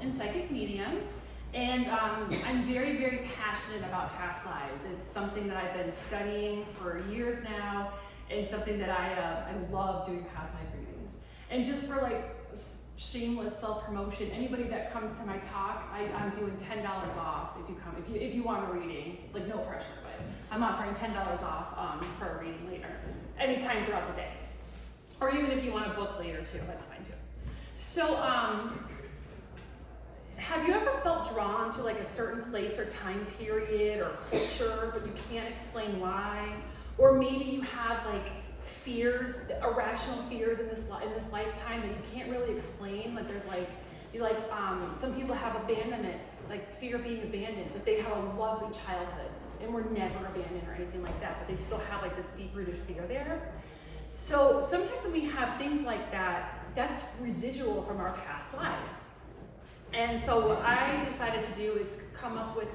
and psychic medium. And I'm very, very passionate about past lives. It's something that I've been studying for years now, and something that I love doing past life readings. And just for like shameless self-promotion, anybody that comes to my talk, I'm doing $10 off if you come, if you want a reading, like no pressure, but I'm offering $10 off for a reading later, anytime throughout the day. Or even if you want to book later too, that's fine too. So, have you ever felt drawn to like a certain place or time period or culture, but you can't explain why? Or maybe you have like fears, irrational fears in this lifetime that you can't really explain. Like there's like, some people have abandonment, like fear of being abandoned, but they have a lovely childhood and were never abandoned or anything like that, but they still have like this deep-rooted fear there. So sometimes when we have things like that, that's residual from our past lives. And so what I decided to do is come up with,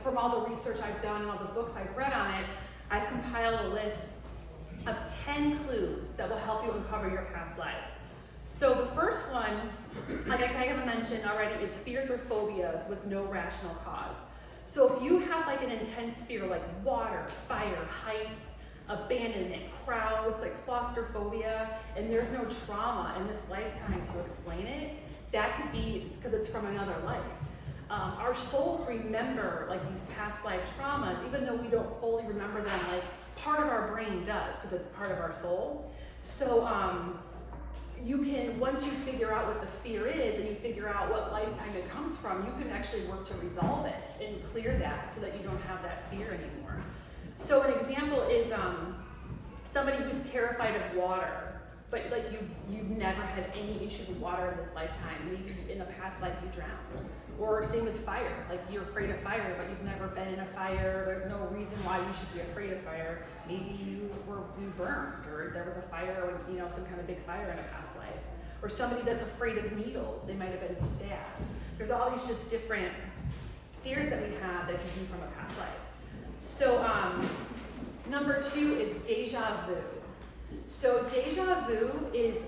from all the research I've done and all the books I've read on it, I've compiled a list of 10 clues that will help you uncover your past lives. So the first one, like I kind of mentioned already, is fears or phobias with no rational cause. So if you have like an intense fear like water, fire, heights, abandonment, crowds, like claustrophobia, and there's no trauma in this lifetime to explain it, that could be because it's from another life. Our souls remember like these past life traumas, even though we don't fully remember them, like part of our brain does because it's part of our soul. So you can, once you figure out what the fear is and you figure out what lifetime it comes from, you can actually work to resolve it and clear that so that you don't have that fear anymore. So an example is somebody who's terrified of water, but like you've never had any issues with water in this lifetime. Maybe in the past life you drowned. Or same with fire, like you're afraid of fire, but you've never been in a fire. There's no reason why you should be afraid of fire. Maybe you burned, or there was a fire, or some kind of big fire in a past life. Or somebody that's afraid of needles, they might have been stabbed. There's all these just different fears that we have that can be from a past life. So number 2 is deja vu. So deja vu is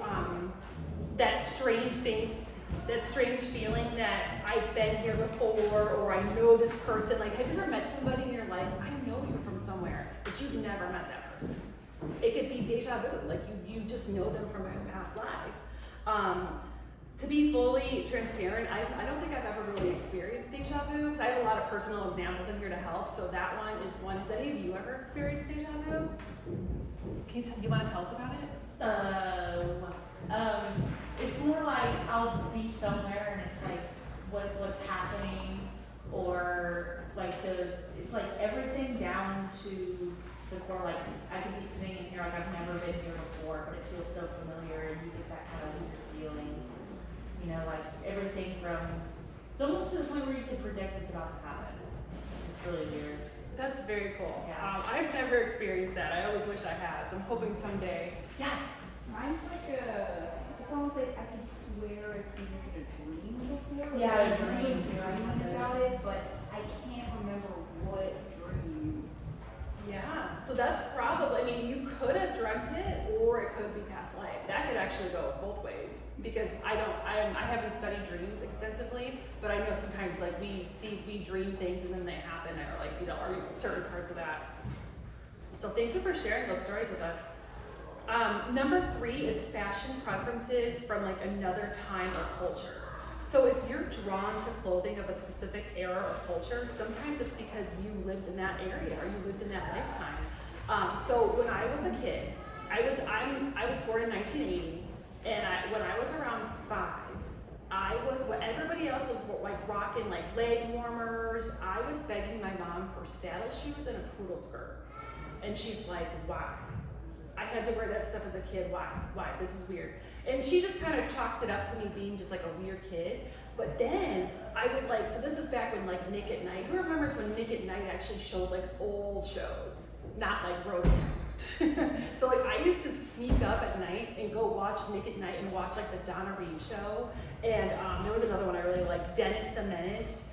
that strange feeling that I've been here before, or I know this person. Like, have you ever met somebody in your life? I know you from somewhere, but you've never met that person. It could be deja vu, like you just know them from a past life. To be fully transparent, I don't think I've ever really experienced deja vu, because I have a lot of personal examples in here to help. So that one is one. Has any of you ever experienced deja vu? Do you want to tell us about it? It's more like I'll be somewhere and it's like what's happening, or like it's like everything down to the core. Like I could be sitting in here like I've never been here before, but it feels so familiar, and you get that kind of weird feeling. Like everything from, it's almost to the point where you can predict what's about to happen. It's really weird. That's very cool. Yeah. I've never experienced that. I always wish I had. So I'm hoping someday. Yeah. Mine's like it's almost like I can swear I've seen this in a dream before. Yeah, like, a dream too. dreaming about it, but I can't remember what dream. Yeah. So that's probably, you could have dreamt it, or it could be past life. That could actually go both ways, because I haven't studied dreams extensively, but I know sometimes like we dream things and then they happen, or like, or certain parts of that. So thank you for sharing those stories with us. Number 3 is fashion preferences from like another time or culture. So if you're drawn to clothing of a specific era or culture, sometimes it's because you lived in that area or you lived in that lifetime. So when I was a kid, I was born in 1980, and when I was around 5, what everybody else was like rocking like leg warmers, I was begging my mom for saddle shoes and a poodle skirt. And she's like, why? I had to wear that stuff as a kid. Why? This is weird. And she just kind of chalked it up to me being just like a weird kid. But then I would so this is back when like Nick at Night. Who remembers when Nick at Night actually showed like old shows? Not like Roseanne. So like I used to sneak up at night and go watch Nick at Night and watch like the Donna Reed show. And there was another one I really liked, Dennis the Menace.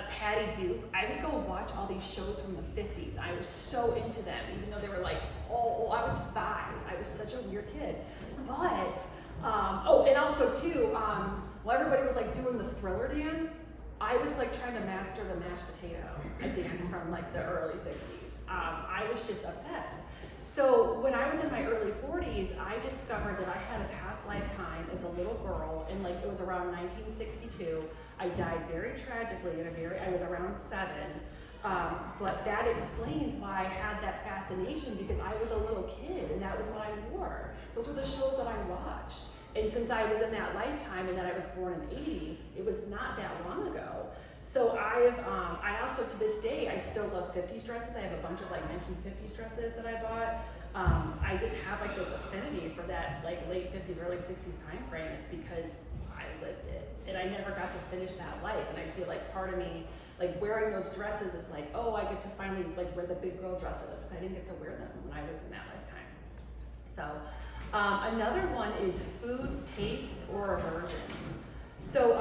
Patty Duke. I would go watch all these shows from the 50s. I was so into them, even though they were like I was 5. I was such a weird kid. But Oh, and also too, while everybody was like doing the Thriller dance, I was like trying to master the mashed potato, a dance from like the early 60s. I was just obsessed. So when I was in my early 40s, I discovered that I had a past lifetime as a little girl, and like it was around 1962. I died very tragically I was around 7. But that explains why I had that fascination, because I was a little kid and that was what I wore. Those were the shows that I watched. And since I was in that lifetime and that I was born in 80, it was not that long ago. So I also, to this day, I still love 50s dresses. I have a bunch of like 1950s dresses that I bought. I just have like this affinity for that like late 50s, early 60s time frame. It's because I lived it and I never got to finish that life. And I feel like part of me, like wearing those dresses is like, oh, I get to finally like wear the big girl dresses, but I didn't get to wear them when I was in that lifetime. So another one is food tastes or aversions. So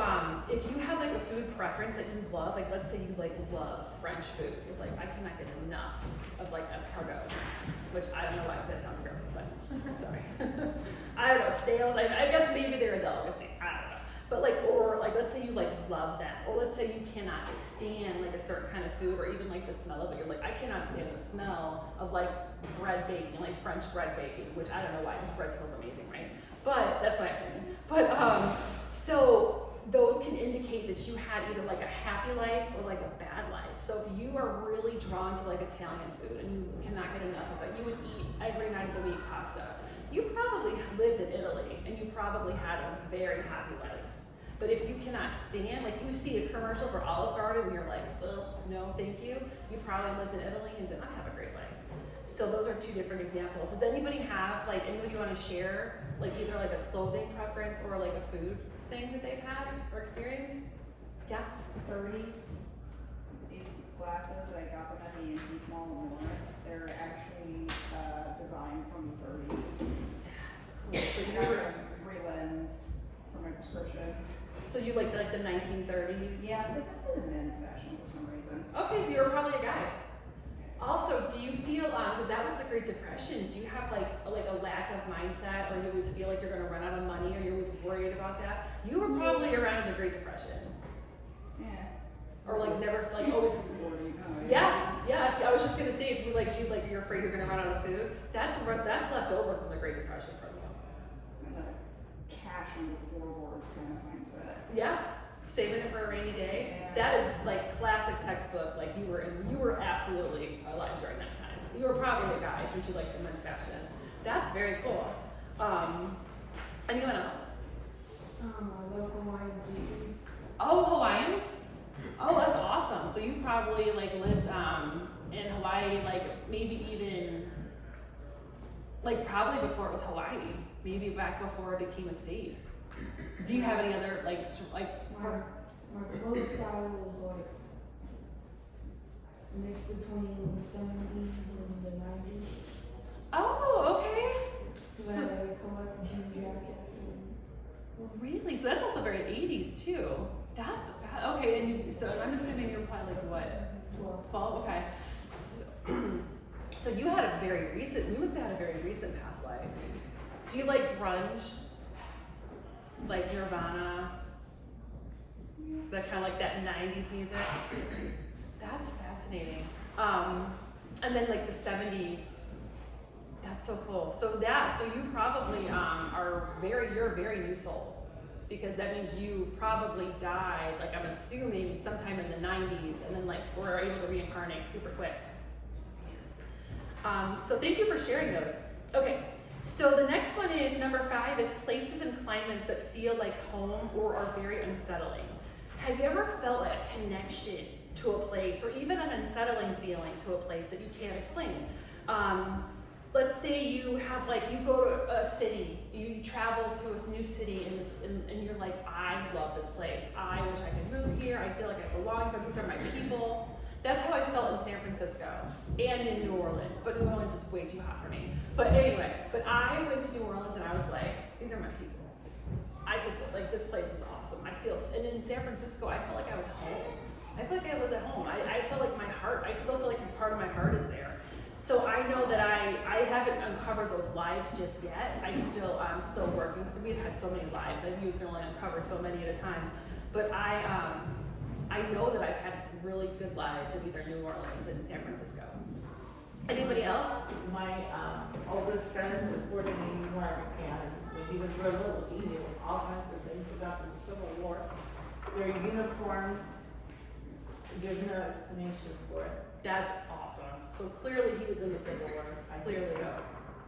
if you have like a food preference that you love, like let's say you like love French food, you're like, I cannot get enough of like escargot, which I don't know why, that sounds gross, but sorry. I don't know, stales, I guess maybe they're a delicacy, I don't know. But like, or like, let's say you like love them, or let's say you cannot stand like a certain kind of food, or even like the smell of it. You're like, I cannot stand the smell of like bread baking, like French bread baking, which I don't know why, this bread smells amazing, right? But that's my opinion. But so those can indicate that you had either like a happy life or like a bad life. So if you are really drawn to like Italian food and you cannot get enough of it, you would eat every night of the week pasta. You probably lived in Italy and you probably had a very happy life. But if you cannot stand, like you see a commercial for Olive Garden and you're like, ugh, no, thank you. You probably lived in Italy and did not have a great life. So those are 2 different examples. Does anybody have, like, anybody want to share, like either like a clothing preference or like a food thing that they've had or experienced? Yeah? 30s. These glasses, I got them at the antique mall in Lawrence. They're actually designed from the 30s. Cool. So I you got were, them re-lensed for my prescription. so you like the 1930s? Yeah, specifically the men's fashion for some reason. Okay, so you're probably a guy. Also, do you feel, because that was the Great Depression, do you have like a lack of mindset, or you always feel like you're going to run out of money, or you're always worried about that? You were probably around in the Great Depression. Yeah. Or like never, like always. Yeah. I was just gonna say, if you like you're afraid you're gonna run out of food, that's left over from the Great Depression from you. And the cash on the floorboards kind of mindset. Yeah, saving it for a rainy day. Yeah. That is like classic textbook. Like you were absolutely alive during that time. You were probably a guy since you like the men's fashion. That's very cool. Anyone else? I love Hawaiian seafood. Oh, Hawaiian? Oh, that's awesome. So you probably like lived in Hawaii, like maybe even like probably before it was Hawaii, maybe back before it became a state. Do you have any other like My clothes style is like a mix between the 70s and the 90s. Oh, okay. Because I collect jean jackets and Really? So that's also very 80s too. That's okay. And so I'm assuming you're probably like what? 12. Okay. So you had a very recent. You must have had a very recent past life. Do you like grunge? Like Nirvana? That kind of like that 90s music? That's fascinating. And then like the 70s. That's so cool. So you probably you're a very new soul. Because that means you probably died, like I'm assuming sometime in the 90s, and then like were able to reincarnate super quick. So thank you for sharing those. Okay, so the next one is number 5 is places and climates that feel like home or are very unsettling. Have you ever felt a connection to a place, or even an unsettling feeling to a place that you can't explain? Let's say you have you go to a city, you travel to a new city and you're like, I love this place. I wish I could move here. I feel like I belong here. These are my people. That's how I felt in San Francisco and in New Orleans, but New Orleans is way too hot for me. But anyway, I went to New Orleans and I was like, these are my people. This place is awesome. And in San Francisco, I felt like I was home. I felt like I was at home. I felt like my heart, I still feel like part of my heart is there. So I know that I haven't uncovered those lives just yet. I'm still working because we've had so many lives that you can only uncover so many at a time. But I know that I've had really good lives in either New Orleans and San Francisco. Anybody else? My oldest son was born in New York, and when he was real little, he knew all kinds of things about the Civil War. Their uniforms, there's no explanation for it. That's awesome. So clearly he was in the Civil War. Clearly so.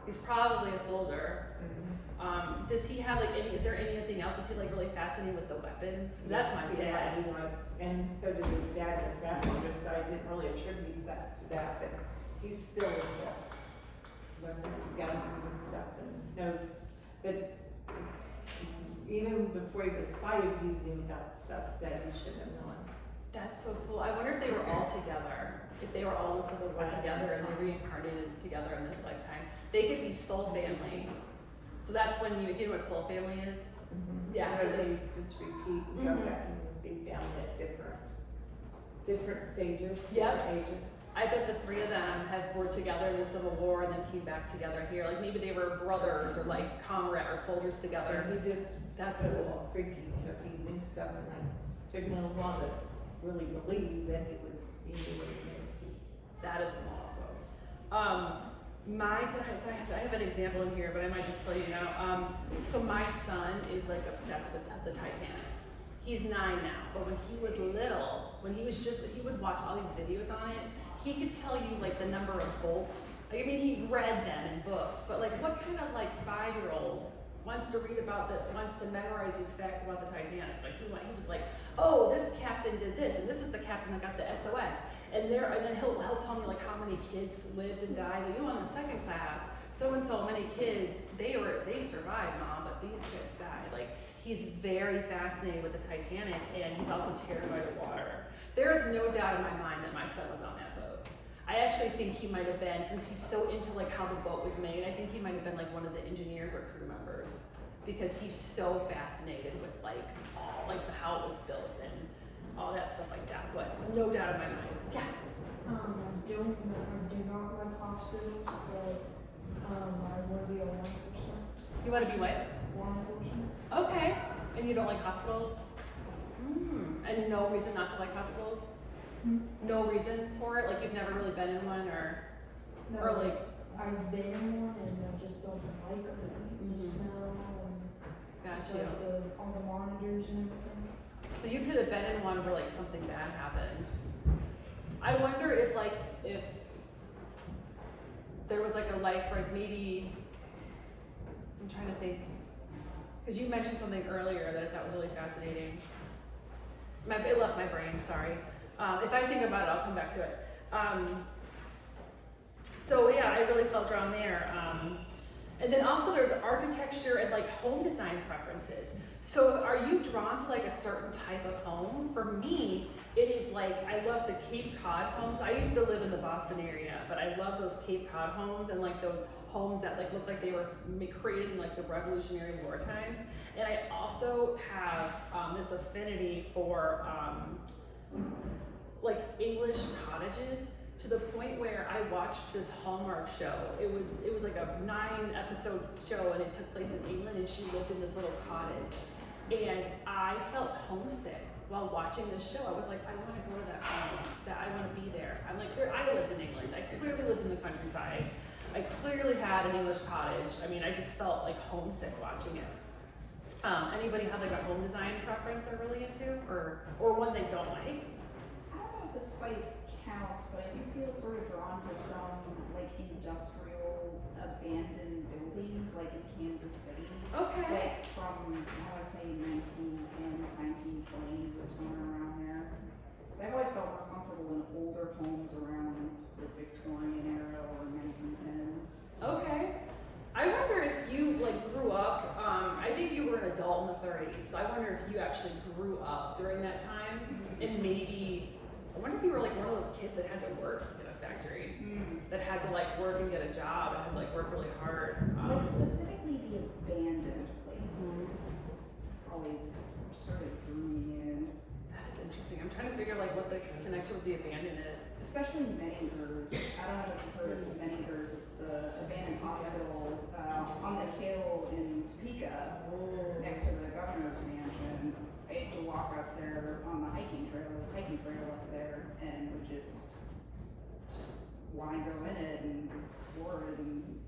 He's probably a soldier. Does he have like is there anything else? Was he like really fascinated with the weapons? That's my dad. And so did his dad and his grandmother, so I didn't really attribute that to that, but he's still into weapons, guns and stuff, and knows, but even before he was 5, he knew about stuff that he shouldn't have known. That's so cool. I wonder if they were all together. If they were all in the Civil War together and they reincarnated together in this lifetime. They could be soul family. So that's when you know what soul family is? Yeah. So they just repeat and go back and see family at different stages, different ages. I bet the 3 of them have worked together in the Civil War and then came back together here. Like maybe they were brothers or like comrade or soldiers together. And he just, that's it was cool. freaky because he knew stuff and I took him a while to really believe that he knew what he knew. That is awesome. I have an example in here, but I might just tell you now. So my son is like obsessed with the Titanic. He's 9 now, but when he was little, he would watch all these videos on it. He could tell you like the number of bolts. I mean, he read them in books, but like what kind of like 5-year-old wants to memorize these facts about the Titanic? Like he was like, oh, this captain did this, and this is the captain that got the SOS. And then he'll tell me like how many kids lived and died. You know, in the 2nd class, so and so many kids, they survived, Mom, but these kids died. Like he's very fascinated with the Titanic, and he's also terrified of water. There is no doubt in my mind that my son was on that boat. I actually think he might have been, since he's so into like how the boat was made, I think he might have been like one of the engineers or crew members because he's so fascinated with like all like how it was built and all that stuff like that. But no doubt in my mind. Yeah. I do not like hospitals, but I want to be a law enforcement. You want to be what? Law enforcement. Okay. And you don't like hospitals? And no reason not to like hospitals? No reason for it? Like you've never really been in one or like I've been in one and I just don't like them. The smell and gotcha. like all the monitors and everything. So you could have been in one where like something bad happened. I wonder if there was like a life where maybe, I'm trying to think, because you mentioned something earlier that I thought was really fascinating. It left my brain, sorry. If I think about it, I'll come back to it. So yeah, I really felt drawn there. And then also there's architecture and like home design preferences. So are you drawn to like a certain type of home? For me, it is like, I love the Cape Cod homes. I used to live in the Boston area, but I love those Cape Cod homes and like those homes that like look like they were created in like the Revolutionary War times. And I also have this affinity for like English cottages, to the point where I watched this Hallmark show. It was like a 9-episode show and it took place in England and she lived in this little cottage. And I felt homesick while watching this show. I was like, I want to go to that home, that I want to be there. I'm like, I lived in England. I clearly lived in the countryside. I clearly had an English cottage. I mean, I just felt like homesick watching it. Anybody have like a home design preference they're really into, or one they don't like? I don't know if this quite counts, but I do feel sort of drawn to some like industrial abandoned buildings, like in Kansas City. Okay. Like from, I would say 1910s, 1920s or somewhere around there. I've always felt more comfortable in older homes around the Victorian era or 1910s. Okay. I wonder if you like grew up, I think you were an adult in the 30s, so I wonder if you actually grew up during that time, and maybe, I wonder if you were like one of those kids that had to work in a factory, that had to like work and get a job, and had to like work really hard. Like specifically the abandoned places always sort of drew me in. That is interesting. I'm trying to figure like what the connection with the abandoned is. especially Menningers. I don't know if you've heard of the Menningers. It's the abandoned hospital on the hill in Topeka, next to the governor's mansion. I used to walk up there on the hiking trail up there, and would just want to go in it and explore it. And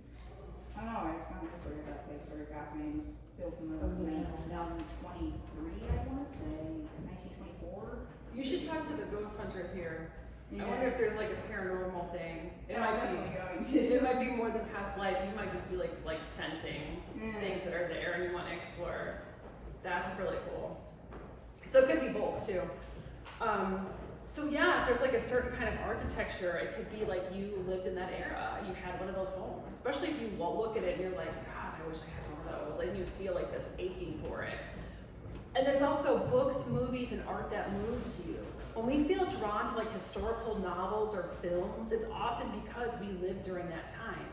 I don't know, I just found the history of that place very fascinating. Built in the 1923, I want to say, 1924. You should talk to the ghost hunters here. Yeah. I wonder if there's like a paranormal thing. Yeah, I'm definitely going to. It might be more than past life. You might just be like sensing things that are there and you want to explore. That's really cool. So it could be both too. So yeah, if there's like a certain kind of architecture, it could be like you lived in that era. You had one of those homes. Especially if you look at it and you're like, God, I wish I had one of those. Like you feel like this aching for it. And there's also books, movies, and art that moves you. When we feel drawn to like historical novels or films, it's often because we lived during that time.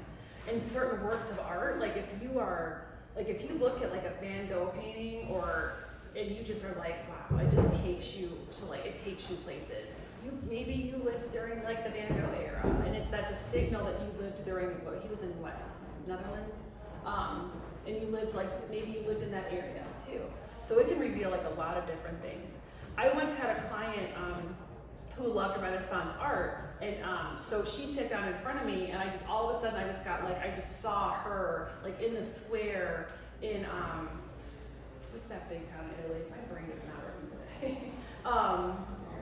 And certain works of art, like if you look at like a Van Gogh painting and you just are like, wow, it just takes you to it takes you places. Maybe you lived during like the Van Gogh era, and that's a signal that you lived during he was in what, Netherlands? And you lived maybe you lived in that area too. So it can reveal like a lot of different things. I once had a client who loved Renaissance art, and so she sat down in front of me, and all of a sudden I just saw her like in the square in what's that big town in Italy? My brain is not working today.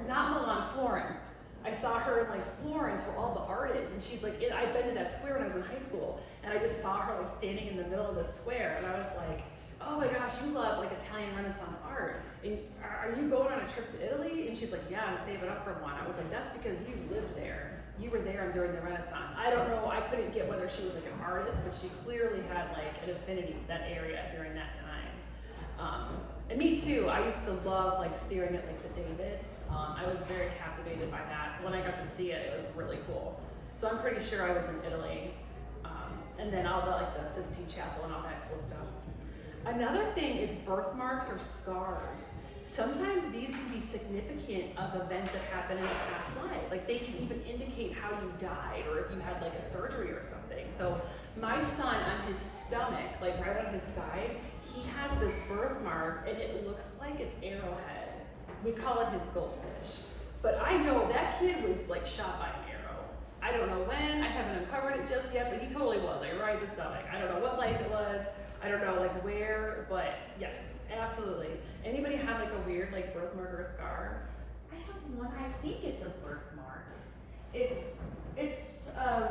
Not Milan, Florence. I saw her in like Florence where all the art is, and she's like, I'd been to that square when I was in high school, and I just saw her like standing in the middle of the square, and I was like, oh my gosh, you love like Italian Renaissance art. And are you going on a trip to Italy? And she's like, yeah, I'm saving up for one. I was like, that's because you lived there. You were there during the Renaissance. I don't know, I couldn't get whether she was like an artist, but she clearly had like an affinity to that area during that time. And me too, I used to love like staring at like the David. I was very captivated by that. So when I got to see it, it was really cool. So I'm pretty sure I was in Italy. And then all the Sistine Chapel and all that cool stuff. Another thing is birthmarks or scars. Sometimes these can be significant of events that happened in a past life. Like they can even indicate how you died or if you had like a surgery or something. So my son on his stomach, like right on his side, he has this birthmark and it looks like an arrowhead. We call it his goldfish. But I know that kid was like shot by an arrow. I don't know when, I haven't uncovered it just yet, but he totally was, like right in the stomach. I don't know what life it was. I don't know like where, but yes, absolutely. Anybody have like a weird like birthmark or a scar? I have one. I think it's a birthmark. It's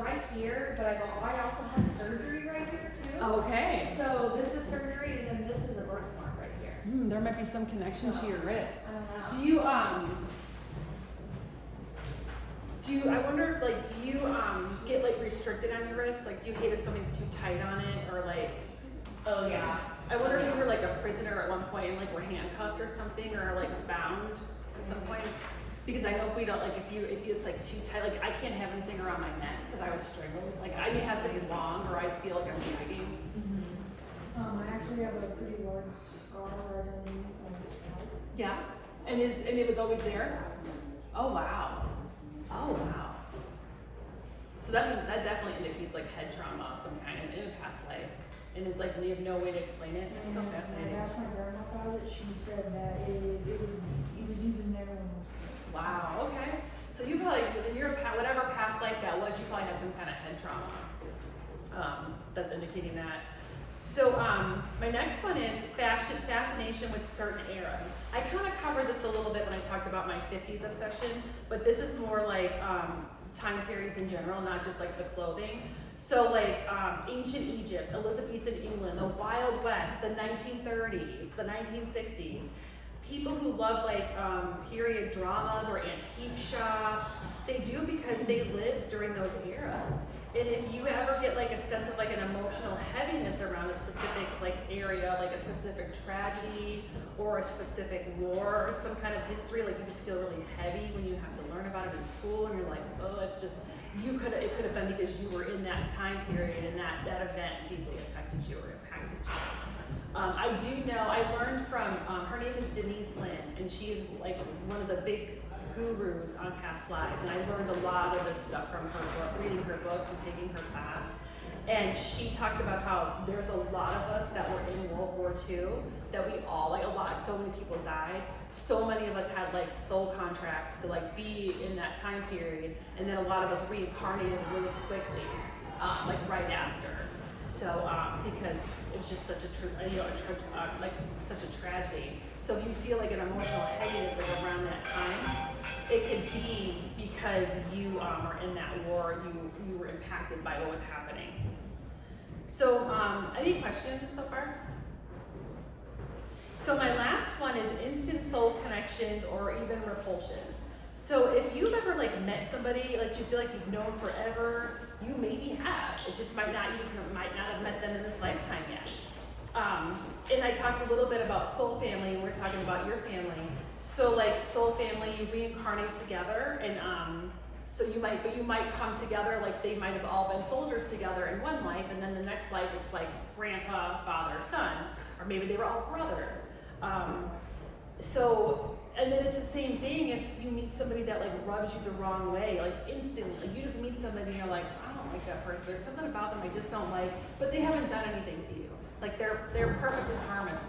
right here, but I also have surgery right here too. Okay. So this is surgery, and then this is a birthmark right here. There might be some connection to your wrist. I don't know. I wonder if do you get like restricted on your wrist? Like do you hate if something's too tight on it or like? Oh yeah. I wonder if you were like a prisoner at one point and like were handcuffed or something or like bound at some point. Because I know if we don't like if it's like too tight, like I can't have anything around my neck because I was strangled. Like it has to be long or I feel like I'm dragging. I actually have a pretty large scar right underneath my scalp. Yeah. And it was always there? Oh wow. Oh wow. So that means that definitely indicates like head trauma of some kind in a past life. And it's like we have no way to explain it. It's so fascinating. I asked my grandma about it. She said that it was even there when I was born. Wow. Okay. So you probably in your whatever past life that was, you probably had some kind of head trauma. That's indicating that. So my next one is fascination with certain eras. I kind of covered this a little bit when I talked about my 50s obsession, but this is more like time periods in general, not just like the clothing. So like ancient Egypt, Elizabethan England, the Wild West, the 1930s, the 1960s. People who love like period dramas or antique shops, they do because they lived during those eras. And if you ever get like a sense of like an emotional heaviness around a specific like area, like a specific tragedy or a specific war or some kind of history, like you just feel really heavy when you have to learn about it in school and you're like, oh, it's just, it could have been because you were in that time period and that event deeply affected you or impacted you. I do know, I learned from, her name is Denise Lynn, and she is like one of the big gurus on past lives, and I learned a lot of this stuff from her book, reading her books and taking her class. And she talked about how there's a lot of us that were in World War II that we all, like so many people died. So many of us had like soul contracts to like be in that time period, and then a lot of us reincarnated really quickly, like right after. So because it was just such like such a tragedy. So if you feel like an emotional heaviness like around that time, it could be because you are in that war, you were impacted by what was happening. So any questions so far? So my last one is instant soul connections or even repulsions. So if you've ever like met somebody like you feel like you've known forever, you maybe have. It just might not, you just might not have met them in this lifetime yet. And I talked a little bit about soul family, and we're talking about your family. So like soul family, you reincarnate together, and so you might come together, like they might have all been soldiers together in one life, and then the next life it's like grandpa, father, son, or maybe they were all brothers. And then it's the same thing if you meet somebody that like rubs you the wrong way, like instantly. Like you just meet somebody and you're like, I don't like that person. There's something about them I just don't like, but they haven't done anything to you. Like they're perfectly harmless,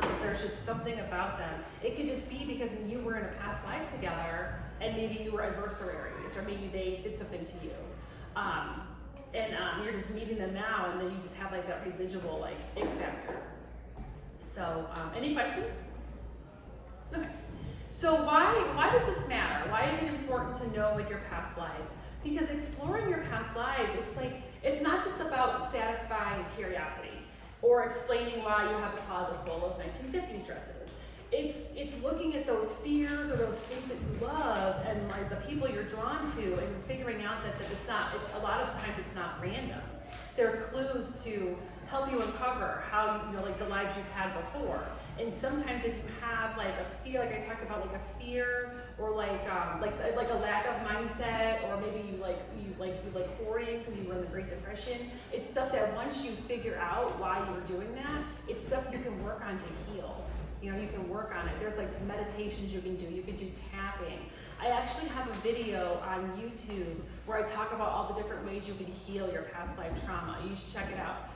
but there's just something about them. It could just be because you were in a past life together, and maybe you were adversaries, or maybe they did something to you. You're just meeting them now, and then you just have like that residual like ick factor. So, any questions? Okay. So why does this matter? Why is it important to know like your past lives? Because exploring your past lives, it's not just about satisfying curiosity or explaining why you have a closet full of 1950s dresses. It's looking at those fears or those things that you love and like the people you're drawn to, and figuring out that a lot of times it's not random. They're clues to help you uncover how like the lives you've had before. And sometimes if you have like a fear, like I talked about, like a fear or like a lack of mindset, or maybe you do hoarding because you were in the Great Depression, it's stuff that once you figure out why you were doing that, it's stuff you can work on to heal. You can work on it. There's like meditations you can do tapping. I actually have a video on YouTube where I talk about all the different ways you can heal your past life trauma. You should check it out.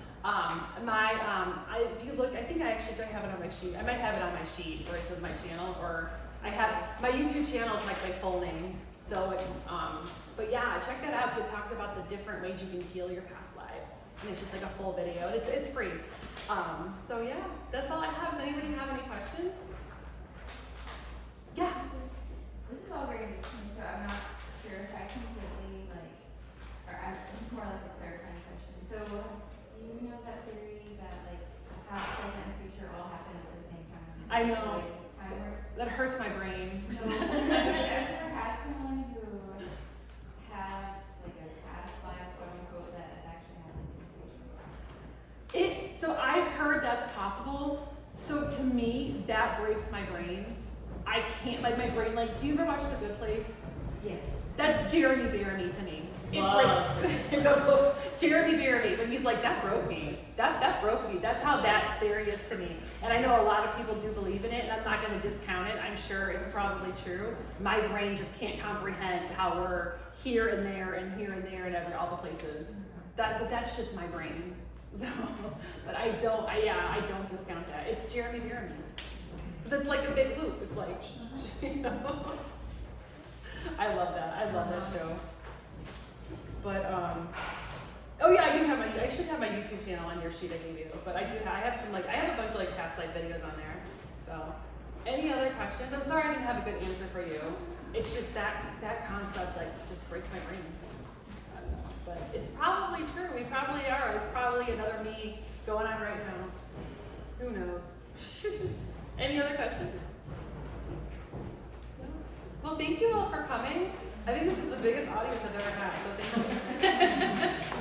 If you look, I think I actually don't have it on my sheet. I might have it on my sheet where it says my channel, or I have, my YouTube channel is like my full name. So, but yeah, check that out because it talks about the different ways you can heal your past lives. And it's just like a full video, and it's free. So yeah, that's all I have. Does anybody have any questions? Yeah. This is all very new to me, so I'm not sure if I completely it's more like a clarifying question. So you know that theory that like past, present, and future all happen at the same time? I know. Like, time works. That hurts my brain. So have you ever had someone who has like a past life, quote unquote, that is actually happening in the future? So I've heard that's possible. So to me, that breaks my brain. I can't, like my brain, like, do you ever watch The Good Place? Yes. That's Jeremy Bearimy to me. Love. Jeremy Bearimy, when he's like, that broke me. That broke me. That's how that theory is to me. And I know a lot of people do believe in it, and I'm not going to discount it. I'm sure it's probably true. My brain just can't comprehend how we're here and there and here and there and all the places. But that's just my brain. So, but I don't discount that. It's Jeremy Bearimy. It's like a big loop. It's like, I love that. I love that show. But oh yeah, I should have my YouTube channel on your sheet I gave you. But I have some I have a bunch of like past life videos on there. So, any other questions? I'm sorry I didn't have a good answer for you. It's just that concept just breaks my brain. I don't know. But it's probably true. We probably are. It's probably another me going on right now. Who knows? Any other questions? No? Well, thank you all for coming. I think this is the biggest audience I've ever had, so thank you.